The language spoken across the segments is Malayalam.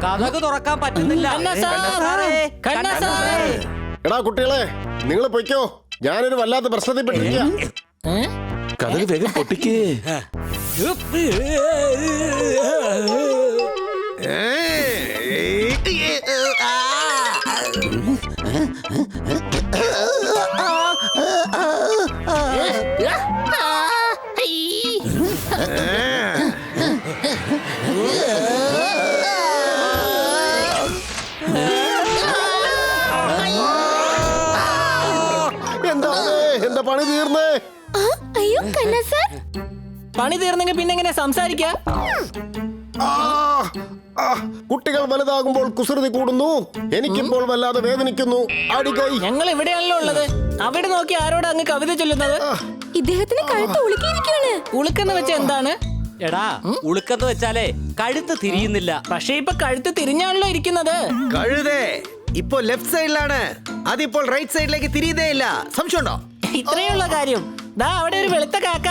കഥക് തുറക്കാൻ പറ്റുന്നില്ല. എടാ കുട്ടികളെ, നിങ്ങൾ പൊയ്ക്കോ. ഞാനൊരു വല്ലാത്ത പ്രശ്നത്തിൽ പെട്ടിരിക്കുക. കഥക് വേഗം പൊട്ടിക്കേ. എന്റെ പണി തീർന്നേ. അയ്യോ കണ്ണ സാർ, പണി തീർന്നെങ്കിൽ പിന്നെ എങ്ങനെ സംസാരിക്കാ? കുട്ടികൾ വലുതാകുമ്പോൾ കുസൃതി കൂടുന്നു. എനിക്കിപ്പോൾ വല്ലാതെ വേദനിക്കുന്നു. അടികൈ. ഞങ്ങൾ ഇവിടെയാണല്ലോ ഉള്ളത്. അവിടെ നോക്കി ആരോട് അങ്ങ് കവിത ചൊല്ലുന്നത്? ഇദ്ദേഹത്തിന് കഴുത്ത് ഉളുക്കിയിരിക്കുകയാണ്. ഉളുക്കെന്ന് വെച്ച എന്താണ്? എടാ, ഉളുക്കെന്ന് വെച്ചാലേ കഴുത്ത് തിരിയുന്നില്ല. പക്ഷെ ഇപ്പൊ കഴുത്ത് തിരിഞ്ഞാണല്ലോ ഇരിക്കുന്നത്. കഴുതേ ഇപ്പൊ ലെഫ്റ്റ് സൈഡിലാണ്, അതിപ്പോൾ റൈറ്റ് സൈഡിലേക്ക് തിരിയുന്നേ ഇല്ല. സംശയമുണ്ടോ? ഇത്രയുള്ള കാര്യം. ദാ അവിടെ ഒരു വെളുത്ത കാക്ക.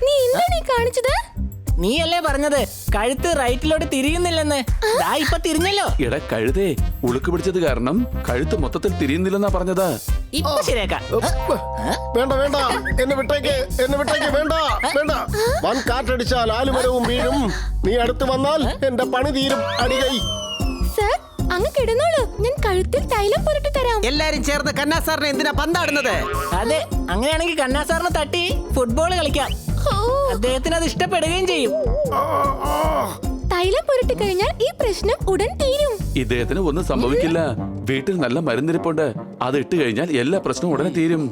നീ എന്താണ് ഈ കാണിച്ചത്? നീയല്ലേ പറഞ്ഞത് കഴുത്ത് റൈറ്റിലോട്ട് തിരിയുന്നില്ലെന്ന്? ദാ ഇപ്പൊ തിരിഞ്ഞല്ലോ. എടാ കഴുതേ, ഉളുക്ക് പിടിച്ചത് കാരണം കഴുത്ത് മൊത്തത്തിൽ തിരിയുന്നില്ലെന്നാ പറഞ്ഞതാ. ഇപ്പൊ ശരിയാക്കാം. വേണ്ട വേണ്ട, എന്നെ വിട്ടേക്ക്, എന്നെ വിട്ടേക്ക്. വേണ്ട വേണ്ട. വൻ കാറ്റടിച്ചാൽ ആലുമരവും വീഴും. നീ അടുത്ത് വന്നാൽ എന്റെ പണി തീരും. അടികൈ. സാർ, അങ്ങ് കിടന്നോളൂ, ഞാൻ കഴുത്തിൽ തൈലം പുരട്ടി തരാം. എല്ലാരും ചേർന്ന് കന്നാ സാറിനെ എന്തിനാ പന്താടുന്നത്? അതെ, അങ്ങനെയാണെങ്കിൽ കണ്ണാ സാറിന് തട്ടി ഫുട്ബോൾ കളിക്കാം. അദ്ദേഹത്തിന് അത് ഇഷ്ടപ്പെടുകയും ചെയ്യും. തൈലം പുരട്ടി കഴിഞ്ഞാൽ ഈ പ്രശ്നം ഉടൻ തീരും. ഇദ്ദേഹത്തിന് ഒന്നും സംഭവിക്കില്ല. വീട്ടിൽ നല്ല മരുന്നിരിപ്പുണ്ട്. അത് ഇട്ട് കഴിഞ്ഞാൽ എല്ലാ പ്രശ്നവും ഉടനെ തീരും.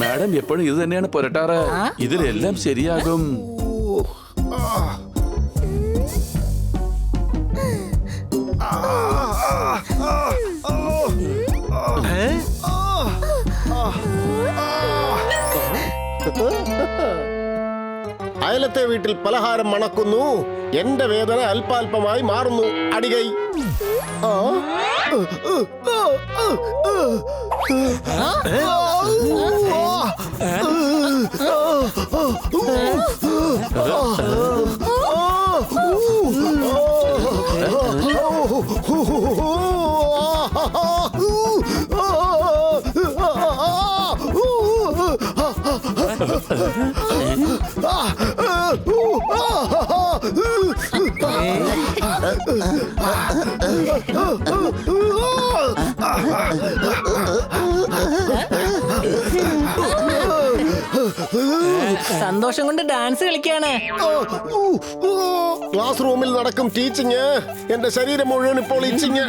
മാഡം എപ്പോഴും ഇത് തന്നെയാണ് പുരട്ടാറ്. ഇതിലെല്ലാം ശരിയാകും. അയലത്തെ വീട്ടിൽ പലഹാരം മണക്കുന്നു. എന്റെ വേദന അല്പാൽപമായി മാറുന്നു. അടികൈ. സന്തോഷം കൊണ്ട് ഡാൻസ് കളിക്കാണ്. ക്ലാസ് റൂമിൽ നടക്കും ടീച്ചിങ്. എന്റെ ശരീരം മുഴുവൻ ഇപ്പോൾ ഇച്ചിങ്.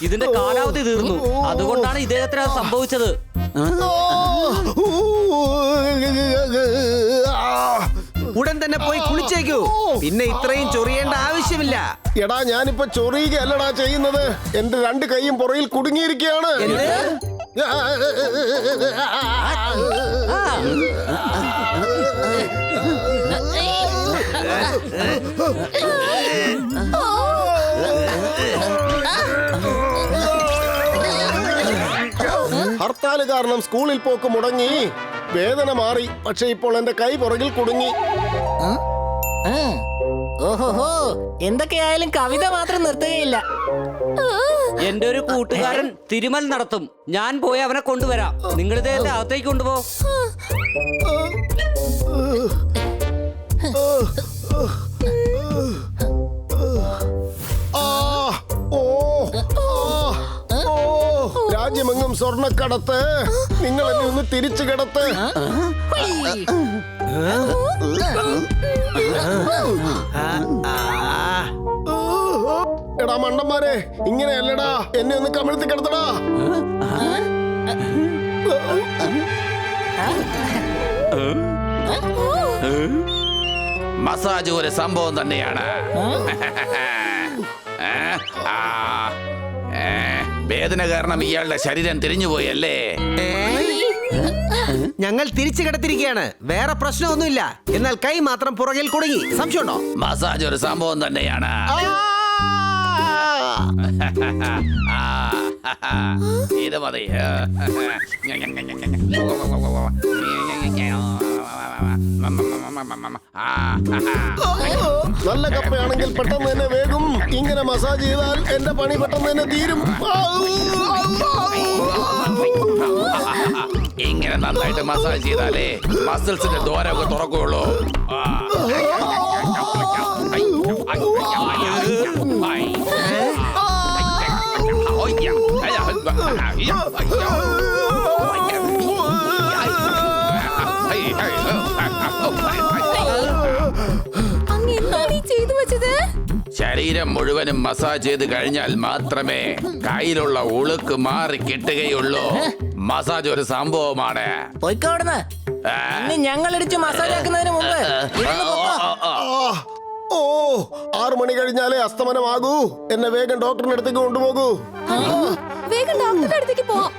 ഇതിന്റെ കാലാവധി തീർന്നു. അതുകൊണ്ടാണ് ഇദ്ദേഹത്തിന് അത് സംഭവിച്ചത്. ഉടൻ തന്നെ പോയി കുളിച്ചേക്കൂ. പിന്നെ ഇത്രയും ചൊറിയേണ്ട ആവശ്യമില്ല. എടാ, ഞാനിപ്പോ ചൊറിയുകയല്ലടാ ചെയ്യുന്നത്. എന്റെ രണ്ട് കൈയും പുറയിൽ കുടുങ്ങിയിരിക്കുകയാണ്. ഹർത്താല് കാരണം സ്കൂളിൽ പോക്ക് മുടങ്ങി. വേദന മാറി, പക്ഷെ ഇപ്പോൾ എന്റെ കൈ പുറകിൽ കുടുങ്ങി. ഓഹോഹോ, എന്തൊക്കെയായാലും കവിത മാത്രം നിർത്തുകയില്ല. എന്റെ ഒരു കൂട്ടുകാരൻ തിരുമൽ നടത്തും. ഞാൻ പോയി അവനെ കൊണ്ടുവരാം. നിങ്ങൾ ഇദ്ദേഹത്തെ അകത്തേക്ക് കൊണ്ടുപോ. രാജ്യമെങ്ങും സ്വർണ്ണക്കടത്ത്. നിങ്ങൾ എന്നെ ഒന്ന് തിരിച്ചു കിടത്ത്. എടാ മണ്ടന്മാരെ, ഇങ്ങനെയല്ലടാ. എന്നെ ഒന്ന് കമിഴ്ത്തി കിടത്തടാ. മസാജ് ഒരു സംഭവം തന്നെയാണ്. വേദന കാരണം ഇയാളുടെ ശരീരം തിരിഞ്ഞുപോയല്ലേ? ഞങ്ങൾ തിരിച്ചു കിടത്തിരിക്കുകയാണ്. വേറെ പ്രശ്നമൊന്നുമില്ല. എന്നാൽ കൈ മാത്രം പുറകിൽ കുടുങ്ങി. സംശയമുണ്ടോ? മസാജ് ഒരു സംഭവം തന്നെയാണ്. ഇത് മതി. നല്ല കപ്പയാണെങ്കിൽ പെട്ടെന്ന് തന്നെ വേഗം. ഇങ്ങനെ മസാജ് ചെയ്താൽ എന്റെ പണി പെട്ടെന്ന് തന്നെ തീരും. ഇങ്ങനെ നന്നായിട്ട് മസാജ് ചെയ്താലേ മസിൽസിന്റെ ദ്വാരമൊക്കെ തുറക്കുകയുള്ളൂ. അങ്ങ് എന്താണ് ഈ ചെയ്തു വെച്ചത്? ശരീരം മുഴുവനും മസാജ് ചെയ്ത് കഴിഞ്ഞാൽ മാത്രമേ കയ്യിലുള്ള ഉളുക്ക് മാറി കിട്ടുകയുള്ളൂ. മസാജ് ഒരു സംഭവമാണ്. പോയിക്കോടുന്ന്. ഇനി ഞങ്ങൾ ഇടിച്ച് മസാജ് ആക്കുന്നതിന് മുമ്പ് ഇവിടുന്ന് പൊക്കോ. 6 മണി കഴിഞ്ഞാലേ അസ്തമനമാകൂ. എന്നെ വേഗം ഡോക്ടറിന്റെ അടുത്തേക്ക് കൊണ്ടുപോകൂ. വേഗം ഡോക്ടറുടെ അടുത്തേക്ക് പോവാം.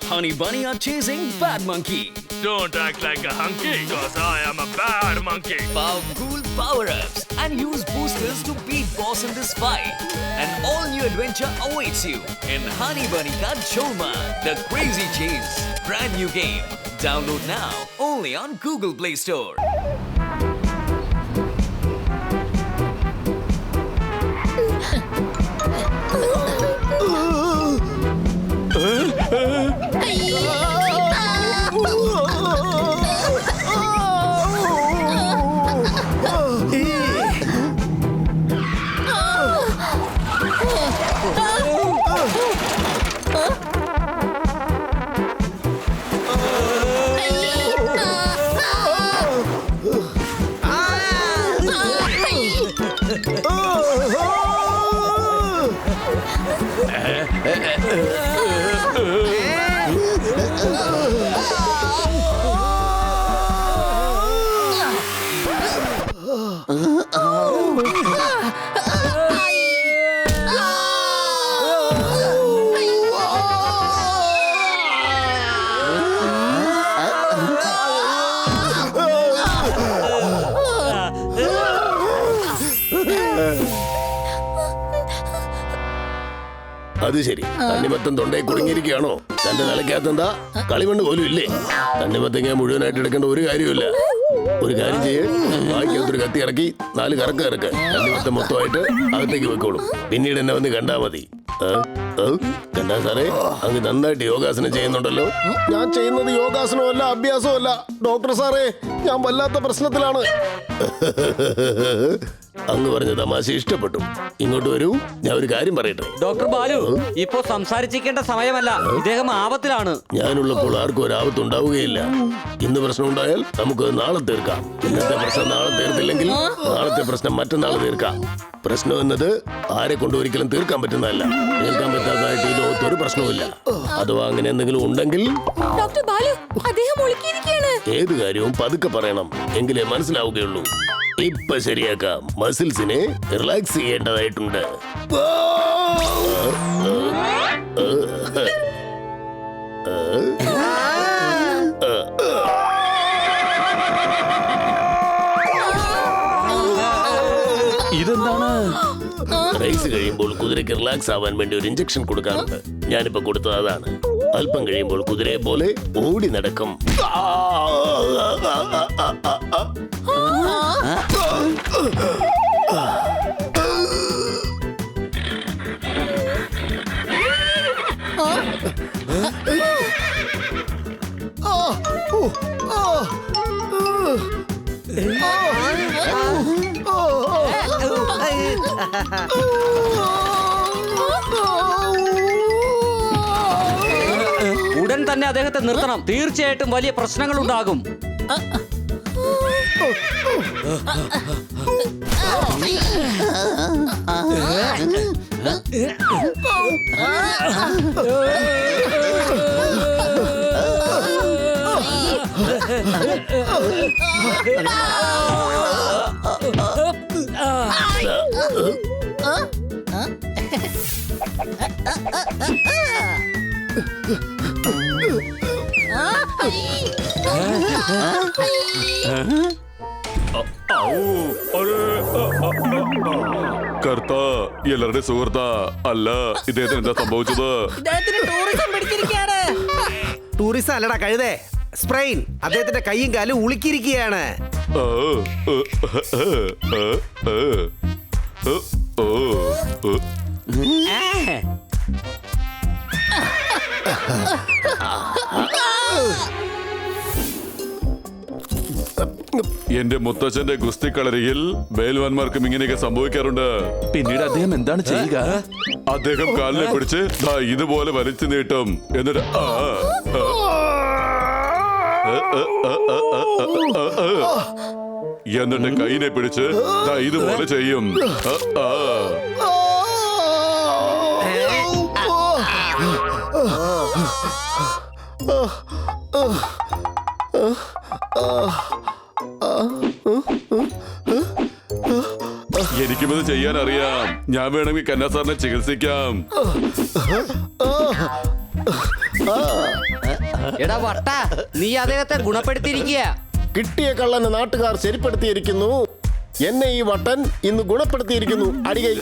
Honey Bunny are chasing Bad Monkey. Don't act like a hunky, cause I am a bad monkey. Powerful power-ups and use boosters to beat boss in this fight. An all-new adventure awaits you in Honey Bunny Ka Choma, The Crazy Chase. Brand new game. Download now only on Google Play Store. അത് ശരി, തണ്ണിമത്തൻ തൊണ്ടയിൽ കുടുങ്ങിയിരിക്കുകയാണോ? തന്റെ നിലയ്ക്കകത്തെന്താ കളിമണ്ണ് പോലും ഇല്ലേ? തണ്ണിമത്തങ്ങ മുഴുവനായിട്ട് എടുക്കേണ്ട ഒരു കാര്യമില്ല. ഒരു കാര്യം ചെയ്യേ, വായിക്കകത്തൊരു കത്തി ഇറക്കി 4 കറക്ക് ഇറക്ക്. തണ്ണിമത്തൻ മൊത്തമായിട്ട് അകത്തേക്ക് വെക്കോളും. പിന്നീട് എന്നെ വന്ന് കണ്ടാ മതി. കണ്ടാ സാറേ, അങ്ങ് നന്നായിട്ട് യോഗാസനം ചെയ്യുന്നുണ്ടല്ലോ. ഞാൻ ചെയ്യുന്നത് യോഗാസനമല്ല, അഭ്യാസമല്ല. ഡോക്ടർ സാറേ, ഞാൻ വല്ലാത്ത പ്രശ്നത്തിലാണ്. അങ്ങ് പറഞ്ഞ തമാശ ഇഷ്ടപ്പെട്ടു. ഇങ്ങോട്ട് വരൂ, ഞാൻ ഒരു കാര്യം പറയട്ടെ. ഡോക്ടർ ബാലു, ഇപ്പോ സംസാരിച്ചിരിക്കേണ്ട സമയമല്ല. ഇദ്ദേഹം ആപത്തിലാണ്. ഞാനുള്ളപ്പോൾ ആർക്കും ഒരു ആപത്ത് ഉണ്ടാവുകയില്ല. ഇന്ന് പ്രശ്നം ഉണ്ടായാൽ നമുക്ക് നാളെ തീർക്കാം. ഇന്നത്തെ പ്രശ്നം നാളെ തീർത്തില്ലെങ്കിൽ നാളത്തെ പ്രശ്നം മറ്റന്നാൾ തീർക്കാം. പ്രശ്നം എന്നത് ആരെ കൊണ്ട് ഒരിക്കലും തീർക്കാൻ പറ്റുന്നതല്ല. തീർക്കാൻ പറ്റാത്തതായിട്ട് ഈ ലോകത്ത് ഒരു പ്രശ്നവുമില്ല. അഥവാ അങ്ങനെ എന്തെങ്കിലും ഉണ്ടെങ്കിൽ ഡോക്ടർ ബാലു, അദ്ദേഹം ഒളിക്കിയിരിക്കുകയാണ്. ഏത് കാര്യവും പതുക്കെ പറയണം, എങ്കിലേ മനസ്സിലാവുകയുള്ളൂ. ഇപ്പൊ ശരിയാക്കാം. മസിൽസിനെ റിലാക്സ് ചെയ്യേണ്ടതായിട്ടുണ്ട്. ഇതെന്താണ്? റേസ് കഴിയുമ്പോൾ കുതിരയ്ക്ക് റിലാക്സ് ആവാൻ വേണ്ടി ഒരു ഇഞ്ചക്ഷൻ കൊടുക്കാറുണ്ട്. ഞാനിപ്പോ കൊടുത്തത് അതാണ്. അല്പം കഴിയുമ്പോൾ കുതിരയെ പോലെ ഓടി നടക്കും. ഉടൻ തന്നെ അദ്ദേഹത്തെ നിർത്തണം. തീർച്ചയായിട്ടും വലിയ പ്രശ്നങ്ങൾ ഉണ്ടാകും. കർത്ത എല്ലാവരുടെ സുഹൃത്ത അല്ല ഇദ്ദേഹത്തിന് എന്താ സംഭവിച്ചത്? ഇദ്ദേഹത്തിന് ടൂറിസം പിടിച്ചിരിക്കുകയാണ്. ടൂറിസം അല്ലടാ കഴുതേ, സ്പ്രെയിൻ. അദ്ദേഹത്തിന്റെ കൈയും കാലും ഉളുക്കിയിരിക്കുകയാണ്. ആ, ആ, ആ, ആ, ആ, ആ. എന്റെ മുത്തച്ഛന്റെ ഗുസ്തിക്കളരിയിൽ ബേൽവാന്മാർക്കും ഇങ്ങനെയൊക്കെ സംഭവിക്കാറുണ്ട്. പിന്നീട് അദ്ദേഹം എന്താണ് ചെയ്യുക? അദ്ദേഹം കാലിനെ പിടിച്ച് ദാ ഇതുപോലെ വലിച്ചു നീട്ടും. എന്നിട്ട് എന്നിട്ട് കൈനെ പിടിച്ച് ദാ ഇതുപോലെ ചെയ്യും. എനിക്കും ഇത് ചെയ്യാൻ അറിയാം. ഞാൻ വേണമെങ്കിൽ കന്നാ സാറിനെ ചികിത്സിക്കാം. എടാ വട്ട, നീ അദ്ദേഹത്തെ ഗുണപ്പെടുത്തിയിരിക്കുക. കിട്ടിയ കള്ളനെ നാട്ടുകാർ ശരിപ്പെടുത്തിയിരിക്കുന്നു. എന്നെ ഈ വട്ടൻ ഇന്ന് ഗുണപ്പെടുത്തിയിരിക്കുന്നു. അടികൈ